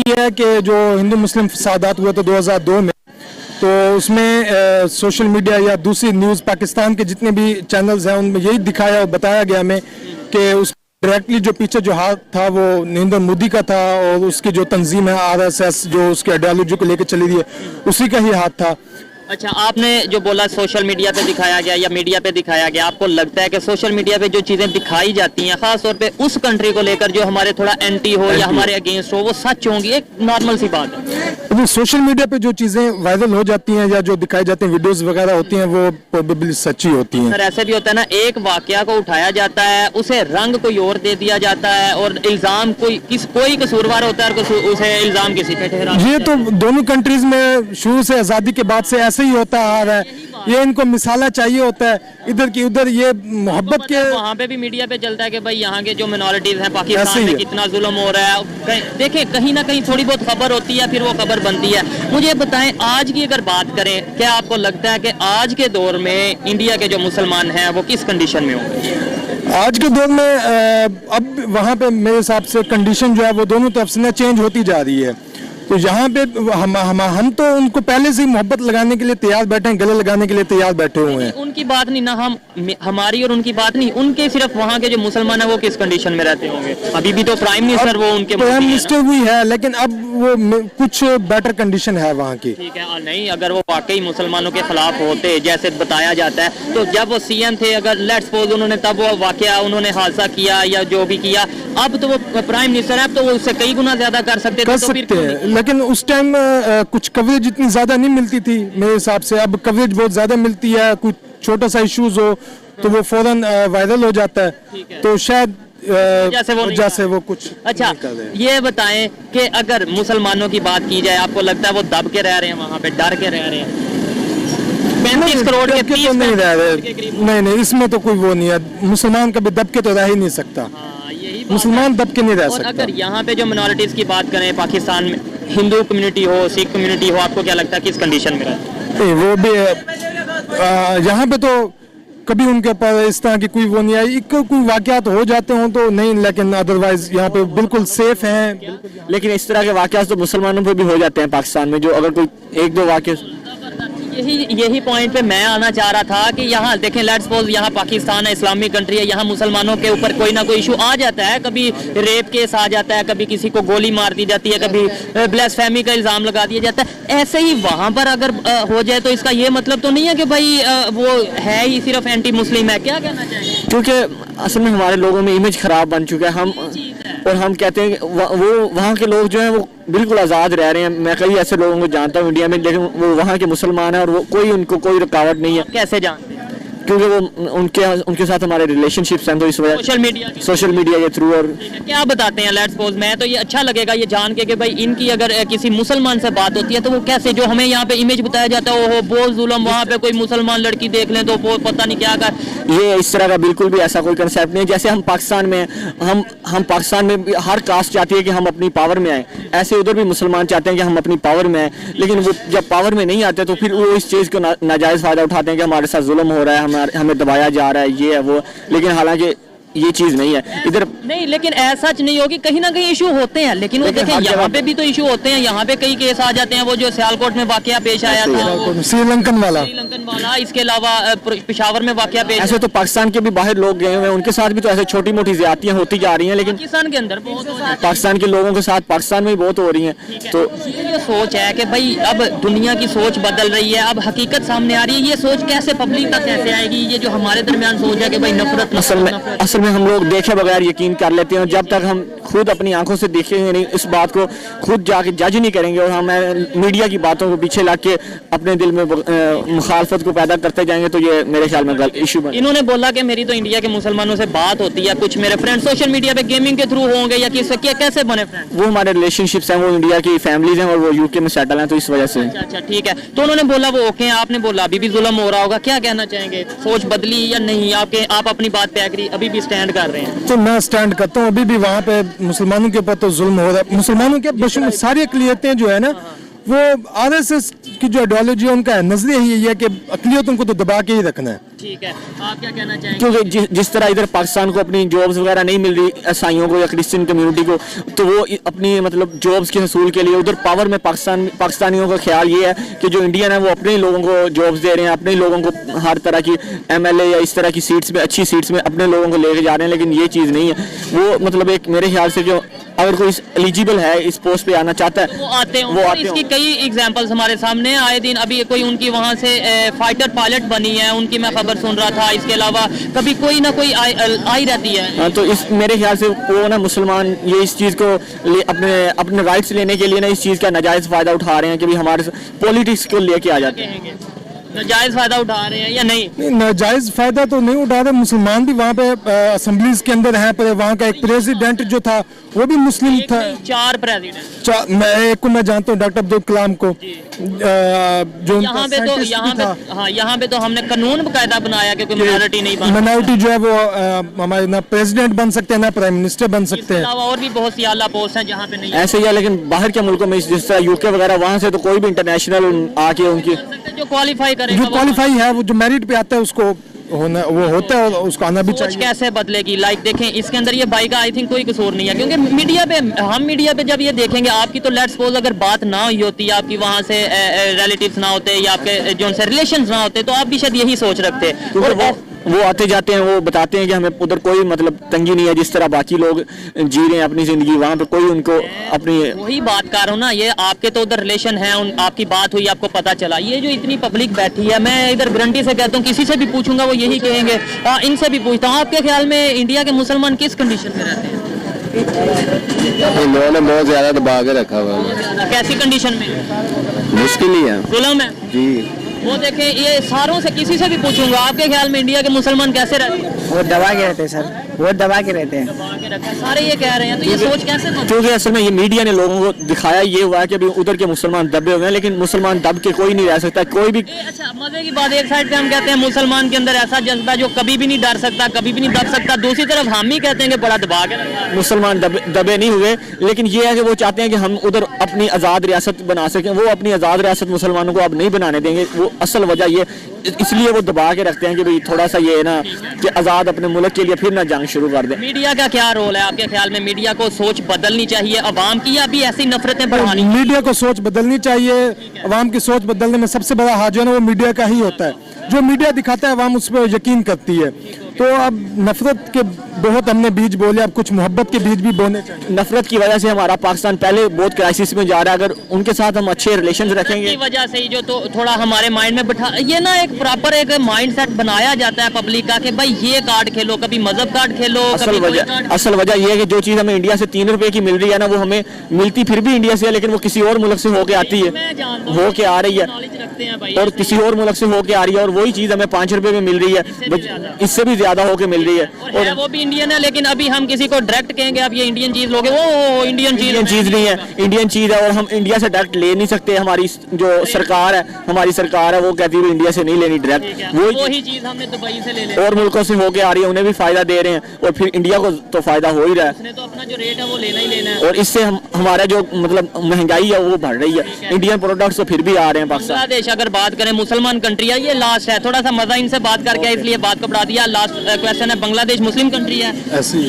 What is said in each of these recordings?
ये है कि जो हिंदू मुस्लिम फसादात हुए थे 2002 में, तो उसमें सोशल मीडिया या दूसरी न्यूज़ पाकिस्तान के जितने भी चैनल्स हैं उनमें यही दिखाया और बताया गया हमें कि उस डायरेक्टली जो पीछे जो हाथ था वो नरेंद्र मोदी का था और उसकी जो तंजीम है आरएसएस जो उसके आइडियोलॉजी को लेकर चली रही है उसी का ही हाथ था। अच्छा, आपने जो बोला सोशल मीडिया पे दिखाया गया या मीडिया पे दिखाया गया, आपको लगता है कि सोशल मीडिया पे जो चीजें दिखाई जाती हैं खास तौर पे उस कंट्री को लेकर जो हमारे थोड़ा एंटी हो या हमारे अगेंस्ट हो, वो सच होंगी? एक नॉर्मल सी बात है। अभी सोशल मीडिया पे जो चीजें वायरल हो जाती हैं या जो दिखाई जाती हैं वीडियोस वगैरह होती हैं वो प्रोबेबली सच्ची होती हैं। सर ऐसे भी होता है ना, एक वाकया को उठाया जाता है, उसे रंग कोई और दे दिया जाता है और इल्जाम कोई कसूरवार होता है और उसे इल्जाम किसी पे ठहरा। ये तो दोनों कंट्रीज में शुरू से आजादी के बाद से ऐसे ही होता आ रहा है। ये इनको मिसाला चाहिए होता है इधर की उधर, ये मोहब्बत के वहाँ पे भी मीडिया पे चलता है कि भाई यहाँ के जो मिनॉरिटीज हैं पाकिस्तान में कितना जुल्म हो रहा है। देखें कहीं ना कहीं थोड़ी बहुत खबर होती है फिर वो खबर बनती है। मुझे बताएं आज की अगर बात करें, क्या आपको लगता है कि आज के दौर में इंडिया के जो मुसलमान हैं वो किस कंडीशन में होंगे? आज के दौर में अब वहाँ पे मेरे हिसाब से कंडीशन जो है वो दोनों तरफ से ना चेंज होती जा रही है। तो यहाँ पे हम तो उनको पहले से ही मोहब्बत लगाने के लिए तैयार बैठे हैं, गले लगाने के लिए तैयार बैठे हुए हैं। उनकी बात नहीं ना, हमारी और उनकी बात नहीं, उनके सिर्फ वहाँ के जो मुसलमान है वो किस कंडीशन में रहते होंगे? अभी भी तो प्राइम मिनिस्टर वो उनके प्राइम मिनिस्टर हुई है लेकिन अब वो कुछ बेटर कंडीशन है वहाँ की। ठीक है, नहीं अगर वो वाकई मुसलमानों के खिलाफ होते जैसे बताया जाता है तो जब वो सीएम थे अगर लेट्स सपोज उन्होंने तब वो वाकया उन्होंने हादसा किया या जो भी किया, अब तो वो प्राइम मिनिस्टर है, अब तो वो उससे कई गुना ज्यादा कर सकते थे। लेकिन उस टाइम कुछ कवरेज इतनी ज्यादा नहीं मिलती थी मेरे हिसाब से। अब कवरेज बहुत ज्यादा मिलती है, कुछ छोटा सा इश्यूज हो तो वो फौरन वायरल हो जाता है। तो शायद जैसे वो कुछ। अच्छा ये बताएं कि अगर मुसलमानों की बात की जाए, आपको लगता है वो दब के रह रहे हैं वहाँ पे, डर के रह रहे हैं? 35 करोड़ के 30 तो नहीं रह रहे। नहीं इसमें तो कोई वो नहीं है। मुसलमान कभी दब के तो रह ही नहीं सकता। मुसलमान दब के नहीं रह सकता। अगर यहाँ पे जो मिनॉरिटीज की बात करें पाकिस्तान में, हिंदू कम्युनिटी हो सिख कम्युनिटी हो, आपको क्या लगता है किस कंडीशन में रहता है? वो भी यहाँ पे तो कभी उनके ऊपर इस तरह की कोई वो नहीं आई। कोई वाकयात हो जाते हों तो नहीं, लेकिन अदरवाइज यहाँ पे बिल्कुल सेफ हैं। लेकिन इस तरह के वाकयात तो मुसलमानों पे भी हो जाते हैं पाकिस्तान में, जो अगर कोई एक दो वाकया। यही पॉइंट पे मैं आना चाह रहा था कि यहाँ देखें लेट्स सपोज यहाँ पाकिस्तान है, इस्लामिक कंट्री है, यहाँ मुसलमानों के ऊपर कोई ना कोई इशू आ जाता है, कभी रेप केस आ जाता है, कभी किसी को गोली मार दी जाती है, कभी ब्लास्फेमी का इल्जाम लगा दिया जाता है। ऐसे ही वहाँ पर अगर हो जाए तो इसका ये मतलब तो नहीं है कि भाई वो है ही सिर्फ एंटी मुस्लिम है। क्या कहना चाहिए? क्योंकि असल में हमारे लोगों में इमेज खराब बन चुका है। हम कहते हैं वो वहाँ के लोग जो हैं वो बिल्कुल आज़ाद रह रहे हैं। मैं कई ऐसे लोगों को जानता हूँ इंडिया में, लेकिन वो वहाँ के मुसलमान हैं और वो उनको कोई रुकावट नहीं है। कैसे जानते हैं? क्योंकि वो उनके साथ हमारे रिलेशनशिप्स हैं, तो इस वजह सोशल मीडिया के थ्रू। और क्या बताते हैं लेट्स सपोज, मैं तो ये अच्छा लगेगा ये जान के कि भाई इनकी अगर किसी मुसलमान से बात होती है तो वो कैसे, जो हमें यहाँ पे इमेज बताया जाता है वो बहुत जुल्म, वहाँ पे कोई मुसलमान लड़की देख लें तो पता नहीं क्या कर, ये इस तरह का बिल्कुल भी ऐसा कोई कंसेप्ट नहीं। जैसे हम पाकिस्तान में हम पाकिस्तान में हर कास्ट चाहती है कि हम अपनी पावर में आए, ऐसे उधर भी मुसलमान चाहते हैं कि हम अपनी पावर में आए। लेकिन वो जब पावर में नहीं आते तो फिर वो इस चीज़ को नाजायज़ फ़ायदा उठाते हैं कि हमारे साथ जुल्म हो रहा है, हमें दबाया जा रहा है, ये है वो। लेकिन हालांकि ये चीज नहीं है इधर नहीं, लेकिन ऐसा नहीं होगी, कहीं ना कहीं इशू होते हैं। लेकिन वो देखें यहाँ पे भी तो इशू होते हैं, यहाँ पे कई केस आ जाते हैं। वो जो सियालकोट में वाकया पेश आया था, श्रीलंकन वाला, इसके अलावा पेशावर में वाकया पेश। ऐसे तो पाकिस्तान के भी बाहर लोग गए हुए हैं, उनके साथ भी तो ऐसे छोटी मोटी ज्यादतियां होती जा रही हैं। लेकिन पाकिस्तान के अंदर बहुत, पाकिस्तान के लोगों के साथ पाकिस्तान में भी बहुत हो रही है। तो ये सोच है कि भाई अब दुनिया की सोच बदल रही है, अब हकीकत सामने आ रही है। ये सोच कैसे पब्लिक तक कैसे आएगी? ये जो हमारे दरमियान सोच है कि भाई नफरत, असल में हम लोग देखे बगैर यकीन कर लेते हैं। जब तक हम खुद अपनी आंखों से देखेंगे नहीं, इस बात को खुद जाके जज नहीं करेंगे और हम मीडिया की बातों को पीछे ला के अपने दिल में मुखालफत को पैदा करते जाएंगे तो ये मेरे ख्याल में गलत इशू बने। इन्होंने बोला कि मेरी तो इंडिया के मुसलमानों से बात होती है, कुछ मेरे फ्रेंड सोशल मीडिया पे गेमिंग के थ्रू होंगे या किस कैसे बने फ्रेंड? वो हमारे रिलेशनशिप्स हैं, वो इंडिया की फैमिलीज हैं और वो यूके में सेटल हैं, तो इस वजह से। अच्छा ठीक है, तो उन्होंने बोला वो ओके, आपने बोला अभी भी जुल्म हो रहा होगा। क्या कहना चाहेंगे? सोच बदली या नहीं? आप अपनी बात पे एग्री अभी भी स्टैंड कर रहे हैं? तो मैं स्टैंड करता हूँ, अभी भी वहाँ पे मुसलमानों के ऊपर तो जुल्म हो रहा है। मुसलमानों के सारी अक़लियतें जो है ना वो आरएसएस उसकी जो आइडियोलॉजी है, उनका नजरिया ही यही है कि अकलियतों को तो दबा के ही रखना है। ठीक है, आप क्या कहना चाहेंगे? क्योंकि जिस तरह इधर पाकिस्तान को अपनी जॉब्स वगैरह नहीं मिल रही ईसाइयों को या क्रिश्चियन कम्युनिटी को, तो वो अपनी मतलब जॉब्स के हसूल के लिए उधर पावर में पाकिस्तानियों का ख्याल ये है कि जो इंडियन है वो अपने लोगों को जॉब्स दे रहे हैं, अपने लोगों को हर तरह की MLA या इस तरह की सीट्स में, अच्छी सीट्स में अपने लोगों को लेके जा रहे हैं। लेकिन ये चीज़ नहीं है। वो मतलब एक मेरे ख्याल से जो अगर कोई एलिजिबल है इस पोस्ट पे आना चाहता है वो आते हैं। इसकी कई एग्जांपल्स हमारे सामने हैं। आए दिन अभी कोई उनकी वहाँ से फाइटर पायलट बनी है, उनकी मैं खबर सुन रहा था। इसके अलावा कभी कोई ना कोई आई रहती है। हाँ, तो इस मेरे ख्याल से वो ना मुसलमान ये इस चीज़ को अपने राइट्स लेने के लिए ना इस चीज़ का नाजायज़ फ़ायदा उठा रहे हैं कि भी हमारे पॉलिटिक्स को लेके आ जाते हैं। नाजायज फायदा उठा रहे हैं या नहीं? नहीं, नाजायज फायदा तो नहीं उठा रहे। मुसलमान भी वहाँ पे असेंबलीज के अंदर हैं, पर वहाँ का एक प्रेसिडेंट जो था वो भी मुस्लिम था। 4 प्रेसिडेंट, मैं एक को मैं जानता हूँ, डॉक्टर अब्दुल कलाम को, जो यहाँ पे तो हमने कानून बकायदा बनाया कि कोई मिनॉरिटी नहीं बन, मिनॉरिटी जो है वो हमारे ना प्रेसिडेंट बन सकते हैं ना प्राइम मिनिस्टर बन सकते हैं। और भी बहुत सी आला पोस्ट हैं जहाँ पे नहीं ऐसे ही है। लेकिन बाहर के मुल्कों में जिस तरह UK वगैरह, वहाँ से तो कोई भी इंटरनेशनल आके उनकी जो क्वालिफाई करेगा, जो क्वालिफाई है, वो जो मेरिट पे आता है उसको होना, वो होता है, उसको आना भी सोच चाहिए। कैसे बदलेगी? लाइक देखें, इसके अंदर ये भाई का आई थिंक कोई कसूर नहीं है, क्योंकि मीडिया पे जब ये देखेंगे आपकी, तो लेट्स सपोज अगर बात ना हुई होती, आपकी वहाँ से रिलेटिव्स ना होते या आपके जो उनसे रिलेशंस ना होते, तो आप भी शायद यही सोच रखते। और वो आते जाते हैं, वो बताते हैं कि हमें उधर कोई मतलब तंगी नहीं है, जिस तरह बाकी लोग जी रहे हैं अपनी जिंदगी, वहाँ पे कोई उनको अपनी, वही बात कर रहा हूँ ना। ये आपके तो उधर रिलेशन है, आपकी बात हुई, आपको पता चला। ये जो इतनी पब्लिक बैठी है, मैं इधर गारंटी से कहता हूँ, किसी से भी पूछूंगा वो यही कहेंगे। इनसे भी पूछता हूँ, आपके ख्याल में इंडिया के मुसलमान किस कंडीशन में रहते हैं? इन्होंने बहुत ज्यादा दबा के रखा हुआ है। कैसी कंडीशन में? मुश्किल ही है जुल्म है जी। वो देखें, ये सारों से किसी से भी पूछूंगा, आपके ख्याल में इंडिया के मुसलमान कैसे रहते हैं? वो दबा के रहते हैं सर, वो दबा के रहते हैं। दबा के रखा है, सारे ये कह रहे हैं। तो ये सोच कैसे बदली? क्योंकि असल में ये मीडिया ने लोगों को दिखाया ये हुआ है कि अभी उधर के मुसलमान दबे हुए हैं, लेकिन मुसलमान दब के कोई नहीं रह सकता, कोई भी। अच्छा, मजे की बात, एक साइड पे हम कहते हैं मुसलमान के अंदर ऐसा जज्बा है जो कभी भी नहीं डर सकता, कभी भी नहीं दब सकता, दूसरी तरफ हम ही कहते हैं कि बड़ा दबा के रखा है। मुसलमान दबे नहीं हुए, लेकिन ये है कि वो चाहते हैं कि हम उधर अपनी आज़ाद रियासत बना सकें। वो अपनी आज़ाद रियासत मुसलमानों को अब नहीं बनाने देंगे। वो असल वजह ये, इसलिए वो दबा के रखते हैं कि भाई थोड़ा सा ये है ना कि आज़ाद अपने मुल्क के लिए फिर ना जंग शुरू कर दें। मीडिया का क्या रोल है आपके ख्याल में? मीडिया को सोच बदलनी चाहिए अवाम की, या भी ऐसी नफरतें बढ़ानी? मीडिया को सोच बदलनी चाहिए। अवाम की सोच बदलने में सबसे बड़ा हाथ जो है ना, वो मीडिया का ही होता है। जो मीडिया दिखाता है, अवाम उस पर यकीन करती है। तो अब नफरत के बहुत हमने बीज बोले, अब कुछ मोहब्बत के बीज भी बोने चाहिए। नफरत की वजह से हमारा पाकिस्तान पहले बहुत क्राइसिस में जा रहा है। अगर उनके साथ हम अच्छे रिलेशन रखेंगे, की वजह से ही जो तो थोड़ा हमारे माइंड में बैठा, ये ना एक प्रॉपर एक माइंड सेट बनाया जाता है पब्लिक का कि भाई ये कार्ड खेलो, कभी मजहब कार्ड खेलो, असल वजह ये है कि जो चीज़ हमें इंडिया से 3 रुपए की मिल रही है ना, वो हमें मिलती फिर भी इंडिया से है, लेकिन वो किसी और मुल्क से होके आती है, होके आ रही है, और किसी और मुल्क से होके आ रही है, और वही चीज़ हमें 5 रुपए में मिल रही है, इससे भी ज्यादा होके मिल रही है। और वो भी इंडियन है, लेकिन अभी हम किसी को डायरेक्ट कहेंगे आप ये इंडियन चीज लोगे, वो इंडियन चीज नहीं है, इंडियन चीज है, और हम इंडिया से डायरेक्ट ले नहीं सकते। हमारी जो सरकार है, हमारी सरकार है, वो कहती है इंडिया से नहीं लेनी डायरेक्ट, वही चीज हमने दुबई से ले ली, और मुल्कों से होके आ रही है, उन्हें भी फायदा दे रहे हैं, और फिर इंडिया को तो फायदा हो ही रहा है। उसने तो अपना जो रेट है वो लेना ही लेना है, और इससे हमारा जो मतलब महंगाई है वो बढ़ रही है। इंडियन प्रोडक्ट्स तो फिर भी आ रहे हैं पाकिस्तान। बांग्लादेश अगर बात करें, मुसलमान कंट्री है, ये लास्ट है, थोड़ा सा मजा इनसे बात करके इसलिए बात को बढ़ा दिया। लास्ट क्वेश्चन है, बांग्लादेश मुस्लिम कंट्री है,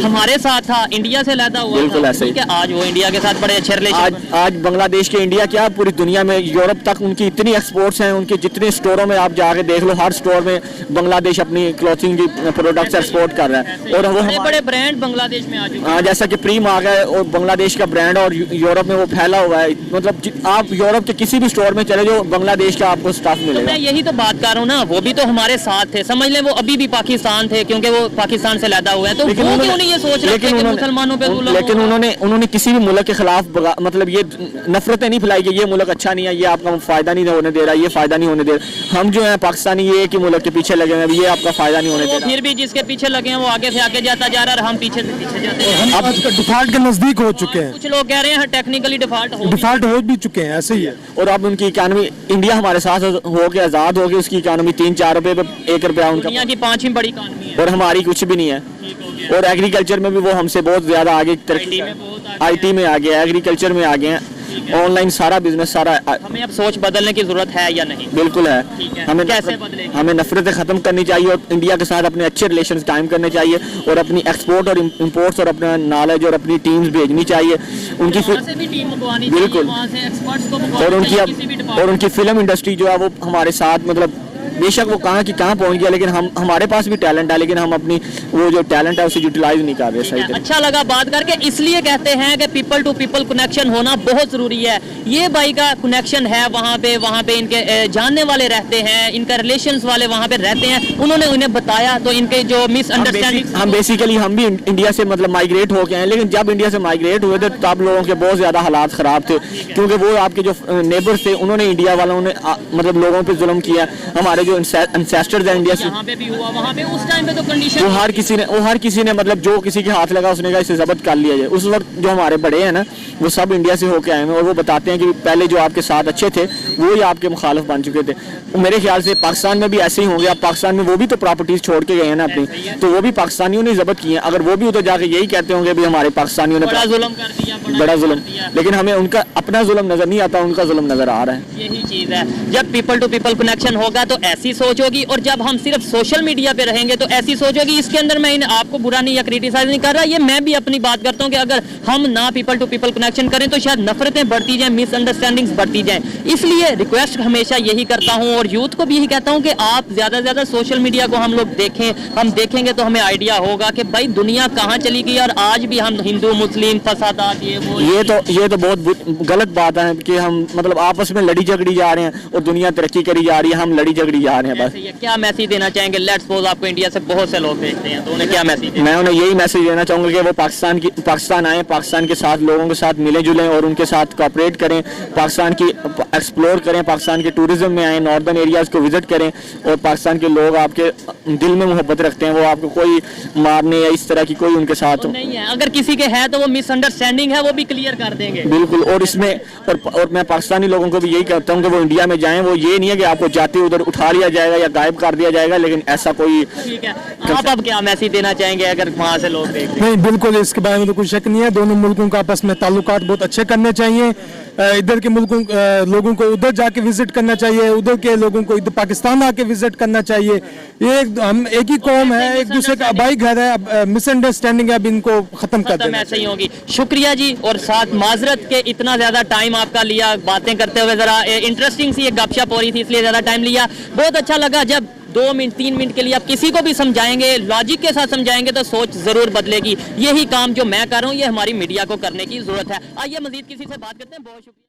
हमारे साथ था, इंडिया से लैदा हुआ, बिल्कुल ऐसे ही। आज वो इंडिया के साथ बड़े अच्छे रिलेशन, आज बांग्लादेश के इंडिया क्या पूरी दुनिया में, यूरोप तक उनकी इतनी एक्सपोर्ट्स हैं, उनके जितने स्टोरों में आप जाके देख लो, हर स्टोर में बांग्लादेश अपनी क्लॉथिंग की प्रोडक्ट्स एक्सपोर्ट कर रहा है। और वो बड़े ब्रांड बांग्लादेश में आ चुके हैं, जैसा कि प्रीम आ गया, और बांग्लादेश का ब्रांड, और यूरोप में वो फैला हुआ है। मतलब आप यूरोप के किसी भी स्टोर में चले जाओ, बांग्लादेश का आपको स्टाफ मिलेगा। मैं यही तो बात कर रहा हूँ ना, वो भी तो हमारे साथ थे, समझ लें वो अभी भी पाकिस्तान थे, क्योंकि वो पाकिस्तान से लैदा हुए हैं, तो वो क्यों नहीं ये सोच रहे कि मुसलमानों पे जुल्म, लेकिन उन्होंने किसी भी मुल्क के खिलाफ मतलब ये नफरतें नहीं फैलाई कि ये मुल्क अच्छा नहीं है, ये आपका फायदा नहीं होने दे रहा, ये फायदा नहीं होने दे रहा। हम जो है पाकिस्तानी ये कि मुल्क के पीछे लगे हैं, ये आपका फायदा नहीं होने दे रहा। फिर भी जिसके पीछे लगे हैं वो आगे से आगे जाता जा रहा है, और हम पीछे से पीछे जाते हैं। हम आज डिफॉल्ट के नजदीक हो चुके हैं, कुछ लोग कह रहे हैं टेक्निकली डिफॉल्ट हो भी चुके हैं, ऐसे ही है। और अब उनकी इकानमी, इंडिया हमारे साथ हो के आज़ाद हो गई, उसकी इकानमी 3-4 रुपए पे 1 रुपया उनका, दुनिया की 5वीं बड़ी इकानमी है, और हमारी कुछ भी नहीं है। और एग्रीकल्चर में भी वो हमसे बहुत ज़्यादा आगे, IT में आ गया, एग्रीकल्चर में आ गए हैं। ऑनलाइन सारा बिजनेस सारा हमें अब सोच बदलने की जरूरत है या नहीं? बिल्कुल है। ठीक है। हमें कैसे बदलेगी? हमें नफरतें ख़त्म करनी चाहिए और इंडिया के साथ अपने अच्छे रिलेशन कायम करने चाहिए और अपनी एक्सपोर्ट और इम्पोर्ट्स और अपना नॉलेज और अपनी टीम्स भेजनी चाहिए उनकी वहाँ से भी टीम मंगवानी चाहिए, बिल्कुल। वहाँ से एक्सपर्ट्स को मंगवानी और उनकी चाहिए, किसी भी और डिपार्टमेंट उनकी फिल्म इंडस्ट्री जो है वो हमारे साथ मतलब बेशक वो कहाँ की कहाँ पहुंच गया लेकिन हम हमारे पास भी टैलेंट है लेकिन हम अपनी वो जो टैलेंट है उसे यूटिलाइज नहीं कर रहे सही तरीके। अच्छा लगा बात करके, इसलिए कहते हैं कि पीपल टू पीपल कनेक्शन होना बहुत जरूरी है। ये भाई का कनेक्शन है वहाँ पे इनके जानने वाले रहते हैं, इनका रिलेशंस वाले वहाँ पे रहते हैं, उन्होंने उन्हें बताया तो इनके जो मिसअंडरस्टैंडिंग हम बेसिकली हम भी इंडिया से मतलब माइग्रेट होके आए लेकिन जब इंडिया से माइग्रेट हुए थे तब लोगों के बहुत ज़्यादा हालात ख़राब थे क्योंकि वो आपके जो नेबर्स थे उन्होंने इंडिया वालों ने मतलब लोगों पे जुल्म किया। हमारे जो एंसेस्टर्स हैं इंडिया से यहाँ पे भी हुआ, वहाँ पे उस टाइम पे तो कंडीशन वो हर किसी ने मतलब जो किसी के हाथ लगा उसने कहा इसे जब्त कर लिया जाए। उस वक्त जो हमारे बड़े हैं ना वो सब इंडिया से होके आए हैं और वो बताते हैं कि पहले जो आपके साथ अच्छे थे वो ही आपके मुखालिफ बन चुके थे। मेरे ख्याल से पाकिस्तान में भी ऐसे ही होंगे। अब पाकिस्तान में वो भी तो प्रॉपर्टीज छोड़ के गए हैं ना अपनी, तो वो भी पाकिस्तानियों ने जब्त की हैं। अगर वो भी उधर जाके यही कहते होंगे भी हमारे पाकिस्तानियों ने बड़ा जुल्म कर दिया, बड़ा जुल्म, लेकिन हमें उनका अपना जुल्म नजर नहीं आता, उनका जुल्म नजर आ रहा है। यही चीज है। जब पीपल टू पीपल कनेक्शन होगा तो ऐसी सोच होगी और जब हम सिर्फ सोशल मीडिया पे रहेंगे तो ऐसी सोच होगी। इसके अंदर मैं आपको बुरा नहीं या क्रिटिसाइज नहीं कर रहा, ये मैं भी अपनी बात करता हूँ कि अगर हम ना पीपल टू पीपल कनेक्शन करें तो शायद नफरतें बढ़ती जाएं, मिसअंडरस्टैंडिंग्स बढ़ती जाएं। इसलिए रिक्वेस्ट हमेशा यही करता हूँ और यूथ को भी यही कहता हूँ कि आप ज्यादा से ज्यादा सोशल मीडिया को हम लोग देखें, हम देखेंगे तो हमें आइडिया होगा कि भाई दुनिया कहाँ चली गई और आज भी हम हिंदू मुस्लिम फसादात ये तो बहुत गलत बात है कि हम मतलब आपस में लड़ी झगड़ी जा रहे हैं और दुनिया तरक्की करी जा रही है, हम लड़ी झगड़ी जा रहे हैं। बस क्या मैसेज देना चाहेंगे? लेट्स सपोज आपको इंडिया से बहुत से लोग देखते हैं तो उन्हें क्या मैसेज? मैं उन्हें यही मैसेज देना चाहूँगा कि वो पाकिस्तान आए, पाकिस्तान के साथ लोगों के साथ मिले जुलें और उनके साथ कोऑपरेट करें, पाकिस्तान की एक्सप्लोर करें, पाकिस्तान के टूरिज्म में आए, नॉर्दर्न एरियाज़ को विजिट करें और पाकिस्तान के लोग आपके दिल में मोहब्बत रखते हैं, वो आपको कोई मारने या इस तरह की कोई उनके साथ नहीं है। अगर किसी के है तो वो मिसअंडरस्टैंडिंग है वो भी क्लियर कर देंगे। बिल्कुल। और इसमें और मैं पाकिस्तानी लोगों को भी यही कहता हूँ कि वो इंडिया में जाएं। वो ये नहीं है कि आपको जाते उधर उठा लिया जाएगा या गायब कर दिया जाएगा, लेकिन ऐसा कोई ठीक है। आप अब क्या मैसेज देना चाहेंगे अगर वहाँ से लोग देख रहे हैं? नहीं, बिल्कुल इसके बारे में तो कोई शक नहीं है। दोनों मुल्कों का आपस में ताल्लुकात बहुत अच्छे करने चाहिए। इधर के मुल्कों लोगों को उधर जाके विजिट करना चाहिए, उधर के लोगों को इधर पाकिस्तान आके विजिट करना चाहिए। ये हम एक ही कौम है, एक दूसरे का भाई घर है। अब मिसअंडरस्टैंडिंग है, अब इनको खत्म कर देना ऐसे ही होगी। शुक्रिया जी और साथ माजरत के इतना ज्यादा टाइम आपका लिया बातें करते हुए, जरा इंटरेस्टिंग सी एक गपशप हो रही थी इसलिए ज्यादा टाइम लिया। बहुत अच्छा लगा जब 2 मिनट 3 मिनट के लिए आप किसी को भी समझाएंगे, लॉजिक के साथ समझाएंगे तो सोच जरूर बदलेगी। यही काम जो मैं कर रहा हूँ ये हमारी मीडिया को करने की जरूरत है। आइए मजीद किसी से बात करते हैं। बहुत शुक्रिया।